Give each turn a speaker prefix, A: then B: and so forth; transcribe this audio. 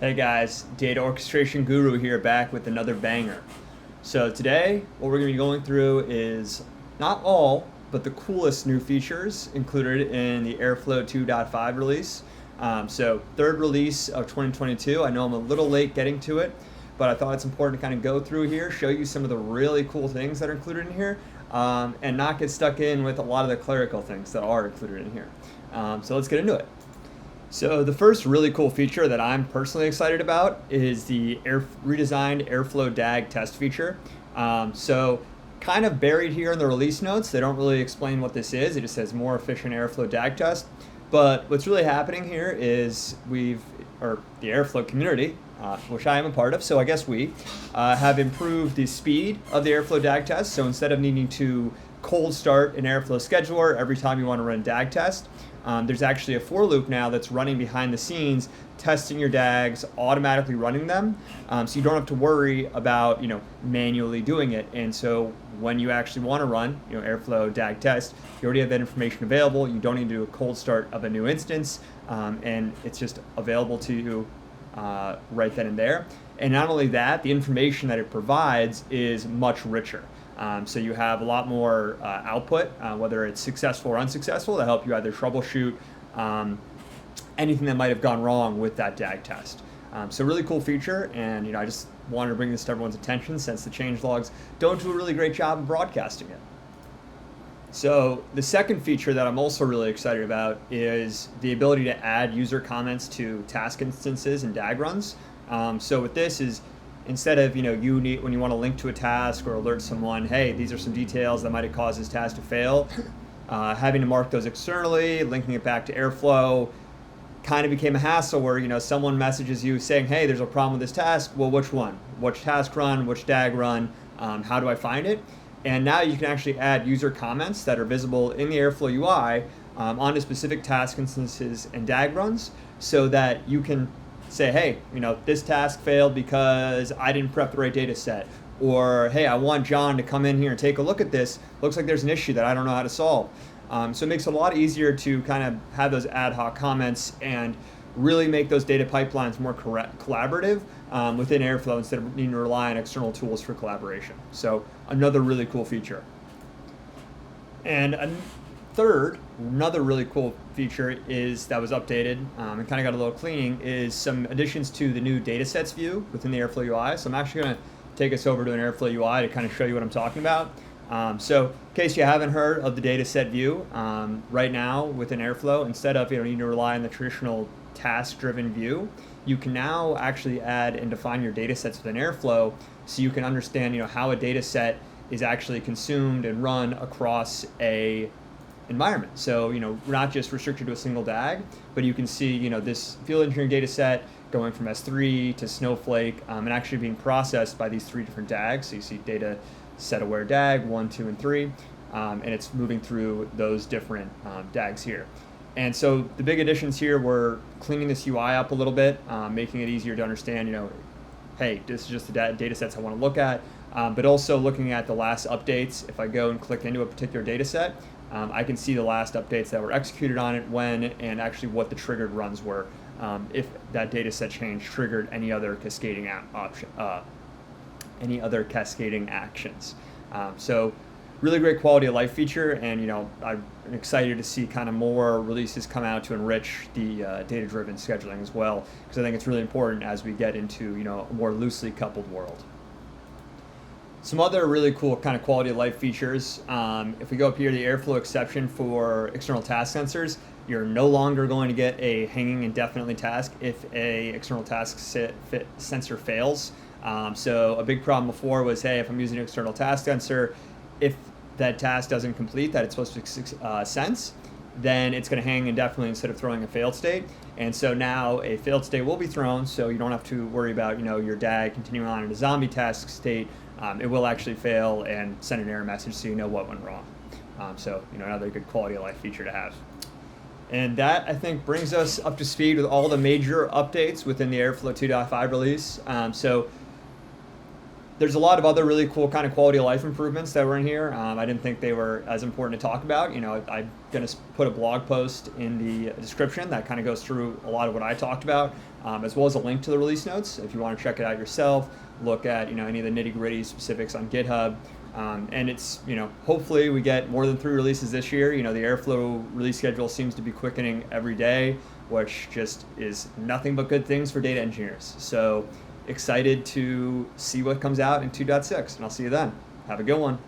A: Hey guys, Data Orchestration Guru here back with another banger. So today, what we're going to be going through is not all, but the coolest new features included in the Airflow 2.5 release. So third release of 2022. I know I'm a little late getting to it, but I thought it's important to kind of go through here, show you some of the really cool things that are included in here, and not get stuck in with a lot of the clerical things that are included in here. So let's get into it. So the first really cool feature that I'm personally excited about is the redesigned Airflow DAG test feature. So kind of buried here in the release notes, they don't really explain what this is. It just says more efficient Airflow DAG test. But what's really happening here is the Airflow community, which I am a part of, so I guess we have improved the speed of the Airflow DAG test. So instead of needing to cold start an Airflow scheduler every time you want to run a DAG test, there's actually a for loop now that's running behind the scenes, testing your DAGs, automatically running them, so you don't have to worry about manually doing it. And so when you actually want to run Airflow DAG test, you already have that information available. You don't need to do a cold start of a new instance, and it's just available to you right then and there. And not only that, the information that it provides is much richer. So you have a lot more output, whether it's successful or unsuccessful, to help you either troubleshoot anything that might have gone wrong with that DAG test. So really cool feature, and I just wanted to bring this to everyone's attention since the changelogs don't do a really great job of broadcasting it. So the second feature that I'm also really excited about is the ability to add user comments to task instances and DAG runs. So with this is, instead of when you want to link to a task or alert someone, hey, these are some details that might have caused this task to fail, having to mark those externally, linking it back to Airflow, kind of became a hassle where someone messages you saying, hey, there's a problem with this task. Well, which one? Which task run? Which DAG run? How do I find it? And now you can actually add user comments that are visible in the Airflow UI onto specific task instances and DAG runs, so that you can say, hey, this task failed because I didn't prep the right data set. Or, hey, I want John to come in here and take a look at this. Looks like there's an issue that I don't know how to solve. So it makes it a lot easier to kind of have those ad hoc comments and really make those data pipelines more collaborative within Airflow, instead of needing to rely on external tools for collaboration. So another really cool feature. And another really cool feature that was updated and kind of got a little cleaning is some additions to the new datasets view within the Airflow UI. So I'm actually going to take us over to an Airflow UI to kind of show you what I'm talking about. So in case you haven't heard of the dataset view, right now within Airflow, instead of needing to rely on the traditional task-driven view, you can now actually add and define your datasets within Airflow, so you can understand how a dataset is actually consumed and run across a environment. So we're not just restricted to a single DAG, but you can see this field engineering data set going from S3 to Snowflake, and actually being processed by these three different DAGs. So you see data set aware DAG 1, 2, and 3, and it's moving through those different DAGs here. And so the big additions here were cleaning this UI up a little bit, making it easier to understand, hey, this is just the data sets I want to look at, but also looking at the last updates. If I go and click into a particular data set, I can see the last updates that were executed on it, when, and actually what the triggered runs were, if that data set change triggered any other cascading actions. So really great quality of life feature, and I'm excited to see kind of more releases come out to enrich the data-driven scheduling as well, because I think it's really important as we get into a more loosely coupled world. Some other really cool kind of quality of life features. If we go up here, the Airflow exception for external task sensors, you're no longer going to get a hanging indefinitely task if a external task sensor fails. So a big problem before was, hey, if I'm using an external task sensor, if that task doesn't complete that it's supposed to sense, then it's going to hang indefinitely instead of throwing a failed state. And so now a failed state will be thrown, so you don't have to worry about your DAG continuing on in a zombie task state. It will actually fail and send an error message, so you know what went wrong. So another good quality of life feature to have. And that, I think, brings us up to speed with all the major updates within the Airflow 2.5 release. So There's a lot of other really cool kind of quality of life improvements that were in here. I didn't think they were as important to talk about. I'm going to put a blog post in the description that kind of goes through a lot of what I talked about, as well as a link to the release notes if you want to check it out yourself, look at any of the nitty gritty specifics on GitHub. And it's, hopefully we get more than 3 releases this year. The Airflow release schedule seems to be quickening every day, which just is nothing but good things for data engineers. So excited to see what comes out in 2.6, and I'll see you then. Have a good one.